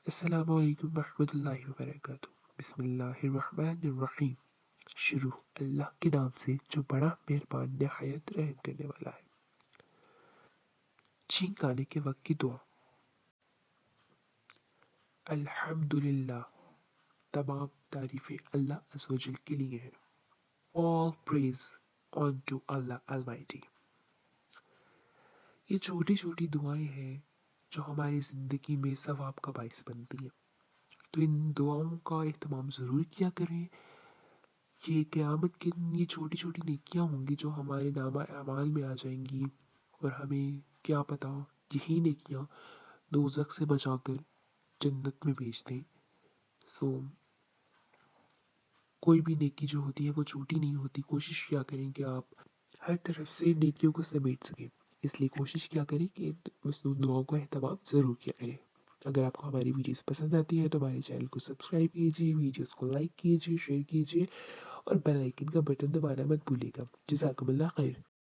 السلام علیکم ورحمۃ اللہ وبرکاتہ۔ بسم اللہ الرحمن الرحیم۔ شروع اللہ کے نام سے جو بڑا مہربان نہایت رحم کرنے والا ہے۔ چھینک آنے کے وقت کی دعا۔ الحمدللہ، تمام تعریفیں اللہ عز و جل کے لیے ہیں۔ All praise unto Allah Almighty۔ یہ چھوٹی چھوٹی دعائیں ہیں جو ہماری زندگی میں ثواب کا باعث بنتی ہیں، تو ان دعاؤں کا اہتمام ضرور کیا کریں۔ یہ قیامت کے دن یہ چھوٹی چھوٹی نیکیاں ہوں گی جو ہمارے نامہ اعمال میں آ جائیں گی، اور ہمیں کیا پتا یہی نیکیاں دوزخ سے بچا کر جنت میں بھیج دیں۔ سو کوئی بھی نیکی جو ہوتی ہے وہ چھوٹی نہیں ہوتی۔ کوشش کیا کریں کہ آپ ہر طرف سے نیکیوں کو سمیٹ سکیں، اس لیے کوشش کیا کریں کہ اس دعاؤں کا اہتمام ضرور کیا کریں۔ اگر آپ کو ہماری ویڈیوز پسند آتی ہے تو ہمارے چینل کو سبسکرائب کیجیے، ویڈیوز کو لائک کیجیے، شیئر کیجیے اور بیل آئیکن کا بٹن دبانا مت بھولیے گا۔ جزاکم اللہ خیر۔